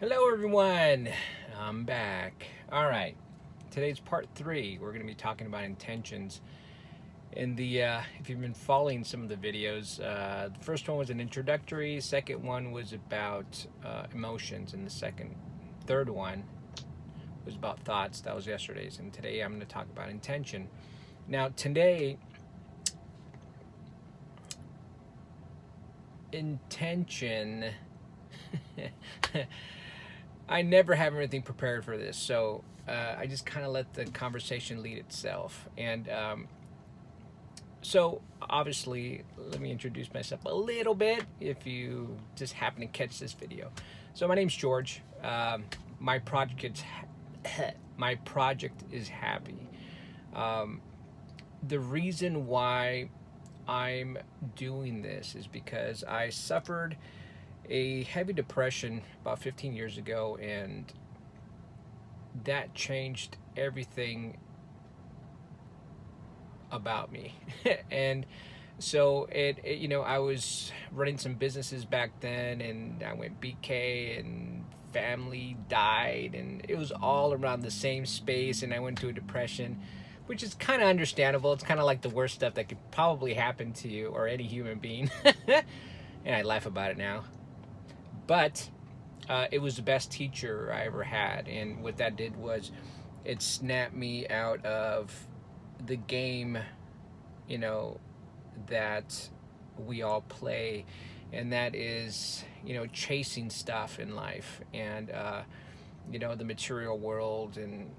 Hello, everyone. I'm back. All right. Today's part three. We're going to be talking about intentions. In the if you've been following some of the videos, the first one was an introductory. Second one was about emotions, and third one was about thoughts. That was yesterday's, and today I'm going to talk about intention. Now, today, intention. I never have anything prepared for this, so I just kind of let the conversation lead itself. And so, obviously, let me introduce myself a little bit if you just happen to catch this video. So, my name's George. My project my project is Happy. The reason why I'm doing this is because I suffered a heavy depression about 15 years ago, and that changed everything about me. And so I was running some businesses back then, and I went BK, and family died, and it was all around the same space, and I went to a depression, which is kind of understandable. It's kind of like the worst stuff that could probably happen to you or any human being. And I laugh about it now. But it was the best teacher I ever had. And what that did was it snapped me out of the game, that we all play. And that is, chasing stuff in life, and, the material world, and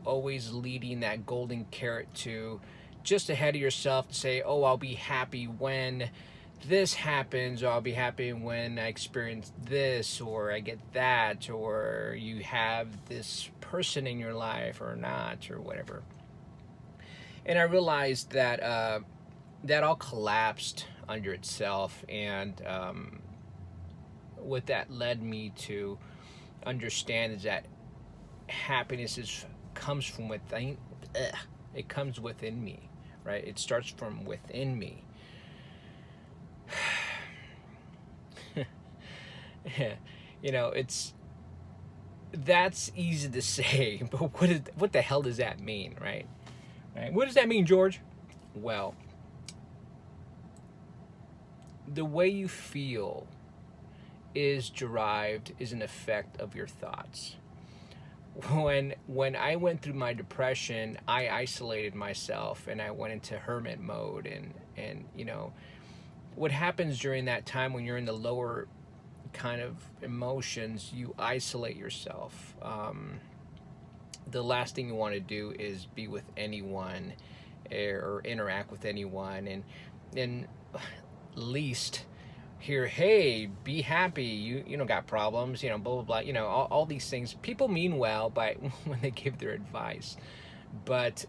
always leading that golden carrot to just ahead of yourself to say, oh, I'll be happy when this happens, or I'll be happy when I experience this, or I get that, or you have this person in your life or not, or whatever. And I realized that that all collapsed under itself, and what that led me to understand is that happiness comes from within. It comes within me, right? It starts from within me. That's easy to say, but what the hell does that mean, right? What does that mean, George? Well, the way you feel is an effect of your thoughts. When I went through my depression, I isolated myself, and I went into hermit mode, and what happens during that time when you're in the lower kind of emotions, you isolate yourself. The last thing you want to do is be with anyone, or interact with anyone, and least hear, hey, be happy, you don't got problems, blah blah blah, all these things. People mean well by when they give their advice, but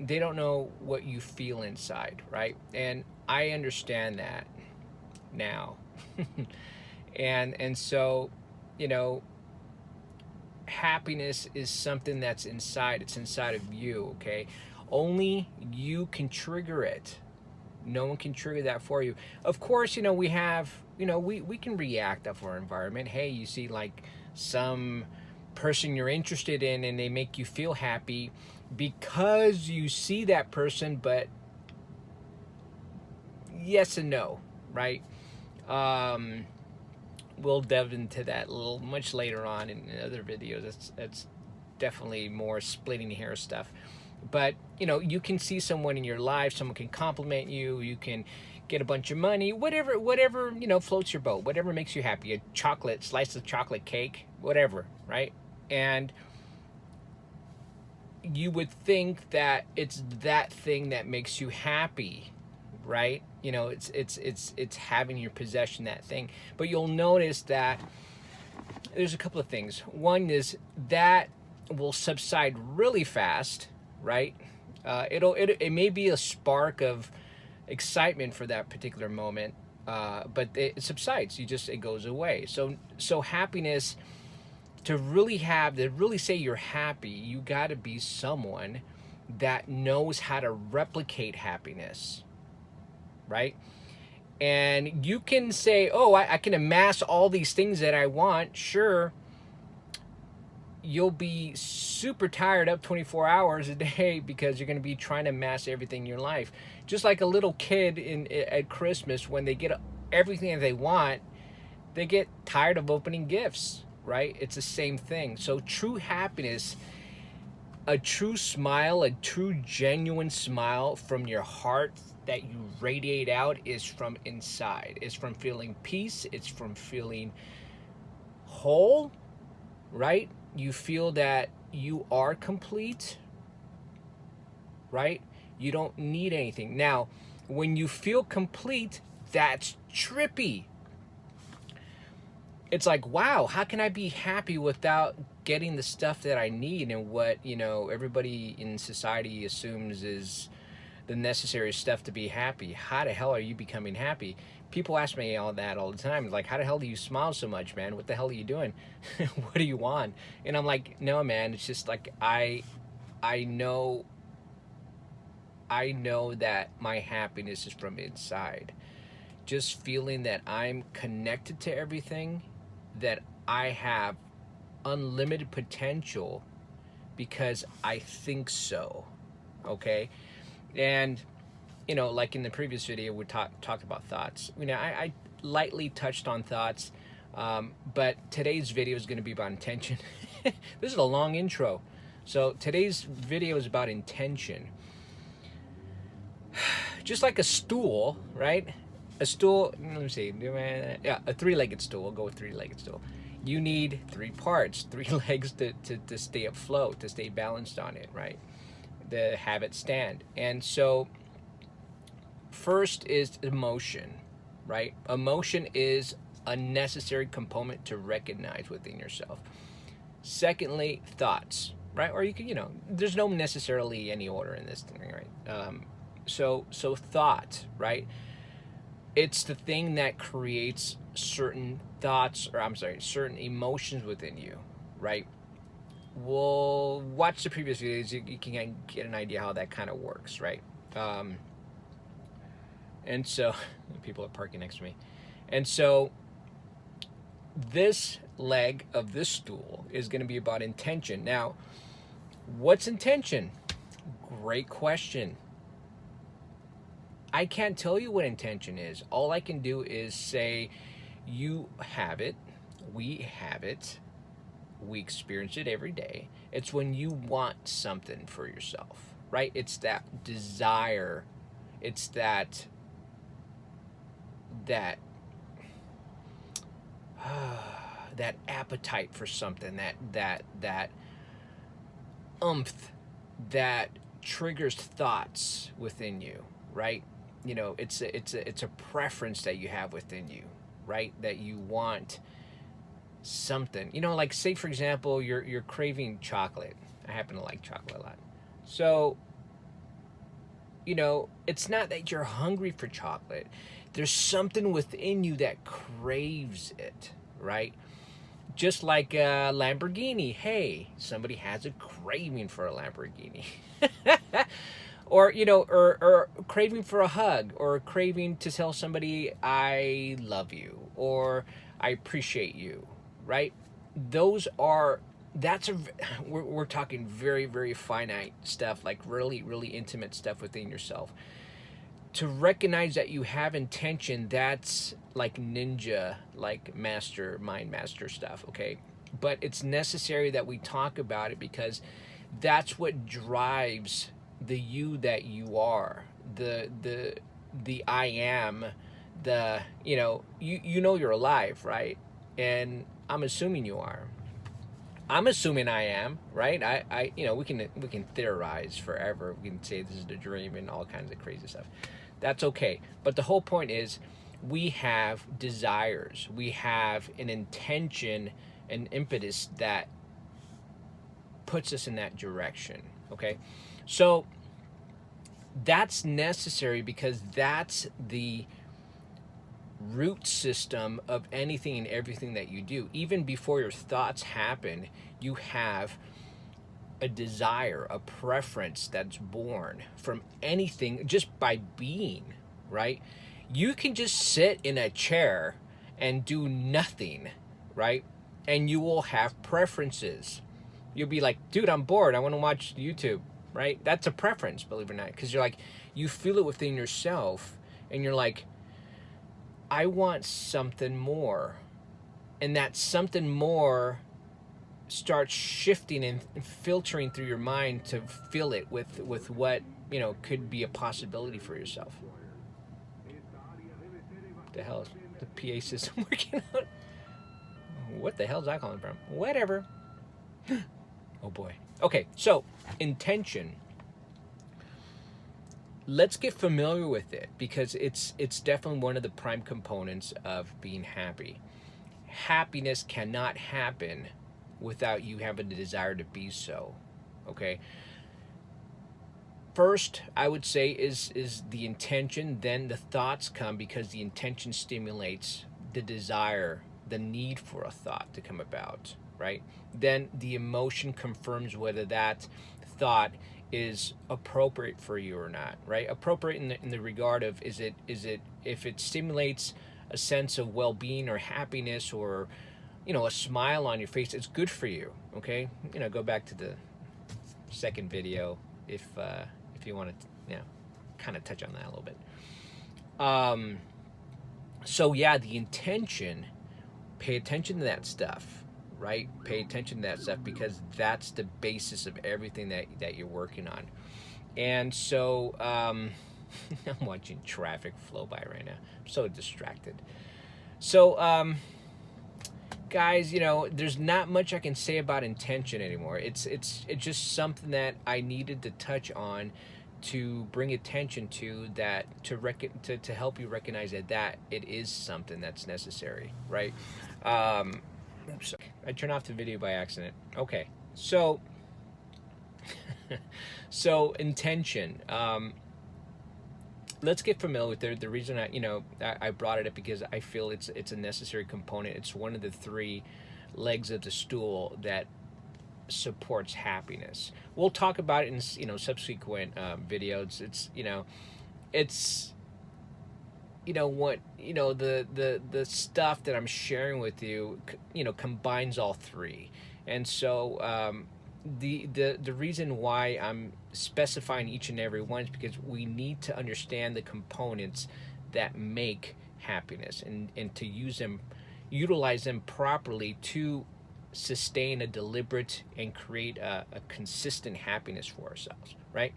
they don't know what you feel inside, right? And I understand that now. and so, happiness is something that's inside. It's inside of you, okay? Only you can trigger it. No one can trigger that for you. Of course, we have, we can react off our environment. Hey, you see like some person you're interested in, and they make you feel happy because you see that person, but yes and no, right? We'll delve into that a little much later on in other videos. That's definitely more splitting hair stuff. But you can see someone in your life, someone can compliment you, you can get a bunch of money, whatever floats your boat, whatever makes you happy, a slice of chocolate cake, whatever, right? And you would think that it's that thing that makes you happy, right? It's having your possession, that thing. But you'll notice that there's a couple of things. One is that will subside really fast, right? It may be a spark of excitement for that particular moment, but it subsides. It goes away. So happiness, to really say you're happy, you got to be someone that knows how to replicate happiness, right? And you can say, oh, I can amass all these things that I want. Sure, you'll be super tired up 24 hours a day because you're going to be trying to amass everything in your life. Just like a little kid at Christmas, when they get everything that they want, they get tired of opening gifts, right? It's the same thing. So true happiness, a true smile, a true genuine smile from your heart that you radiate out, is from inside. It's from feeling peace. It's from feeling whole, right? You feel that you are complete, right? You don't need anything. Now, when you feel complete, that's trippy. It's like, wow, how can I be happy without getting the stuff that I need and what, everybody in society assumes is the necessary stuff to be happy? How the hell are you becoming happy? People ask me all that all the time. Like, how the hell do you smile so much, man? What the hell are you doing? What do you want? And I'm like, no, man, it's just like I know that my happiness is from inside. Just feeling that I'm connected to everything, that I have unlimited potential because I think so. Okay? And like in the previous video, we talked about thoughts. I lightly touched on thoughts, but today's video is going to be about intention. This is a long intro. So today's video is about intention. Just like a stool, right? A stool, let me see. Yeah, a three-legged stool. We'll go with three-legged stool. You need three parts, three legs to stay afloat, to stay balanced on it, right? To have it stand. And so first is emotion, right? Emotion is a necessary component to recognize within yourself. Secondly, thoughts, right? Or you can, there's no necessarily any order in this thing, right? So thought, right? It's the thing that creates certain thoughts, certain emotions within you, right? We'll watch the previous videos. You can get an idea how that kind of works, right? And so people are parking next to me. And so this leg of this stool is going to be about intention. Now, what's intention? Great question. I can't tell you what intention is. All I can do is say, you have it, we have it, we experience it every day. It's when you want something for yourself, right? It's that desire. It's that appetite for something, that oomph that triggers thoughts within you, right? It's a preference that you have within you, right? That you want something. Like, say for example, you're craving chocolate. I happen to like chocolate a lot. So, it's not that you're hungry for chocolate. There's something within you that craves it, right? Just like a Lamborghini. Hey, somebody has a craving for a Lamborghini. Or, or craving for a hug, or craving to tell somebody I love you, or I appreciate you, right? We're talking very, very finite stuff, like really, really intimate stuff within yourself. To recognize that you have intention, that's like ninja, like mind master stuff, okay? But it's necessary that we talk about it, because that's what drives the you that you are, the I am, you're alive, right? And I'm assuming you are. I'm assuming I am, right? I we can theorize forever. We can say this is the dream and all kinds of crazy stuff. That's okay. But the whole point is, we have desires. We have an intention, an impetus that puts us in that direction, okay? So that's necessary, because that's the root system of anything and everything that you do. Even before your thoughts happen, you have a desire, a preference that's born from anything just by being, right? You can just sit in a chair and do nothing, right? And you will have preferences. You'll be like, dude, I'm bored. I want to watch YouTube, right? That's a preference, believe it or not. Because you're like, you feel it within yourself and you're like, I want something more. And that something more starts shifting and filtering through your mind to fill it with what, could be a possibility for yourself. What the hell is the PA system working out? What the hell is that calling from? Whatever. Oh boy. Okay, so intention. Let's get familiar with it because it's definitely one of the prime components of being happy. Happiness cannot happen without you having the desire to be so. Okay. First, I would say is the intention, then the thoughts come because the intention stimulates the desire, the need for a thought to come about, right? Then the emotion confirms whether that thought is appropriate for you or not, right? Appropriate in the regard of is it if it stimulates a sense of well-being or happiness or a smile on your face, it's good for you. Okay, go back to the second video if you want to kind of touch on that a little bit. So yeah, the intention, pay attention to that stuff, right? Pay attention to that stuff because that's the basis of everything that you're working on. And so I'm watching traffic flow by right now. I'm so distracted. So guys, there's not much I can say about intention anymore. It's just something that I needed to touch on to bring attention to that, to help you recognize that it is something that's necessary, right? Oops, I turned off the video by accident. Okay, so so intention. Let's get familiar with it. The reason I brought it up because I feel it's a necessary component. It's one of the three legs of the stool that supports happiness. We'll talk about it in subsequent videos. It's what the stuff that I'm sharing with you combines all three. And so the reason why I'm specifying each and every one is because we need to understand the components that make happiness and to utilize them properly to sustain a deliberate and create a consistent happiness for ourselves, right?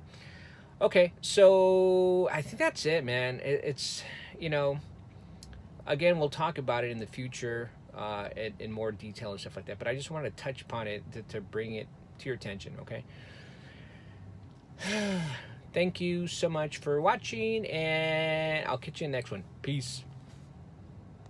Okay, so I think that's it, man. It's again, we'll talk about it in the future in more detail and stuff like that, but I just want to touch upon it to bring it to your attention. Okay. Thank you so much for watching, and I'll catch you in the next one. Peace.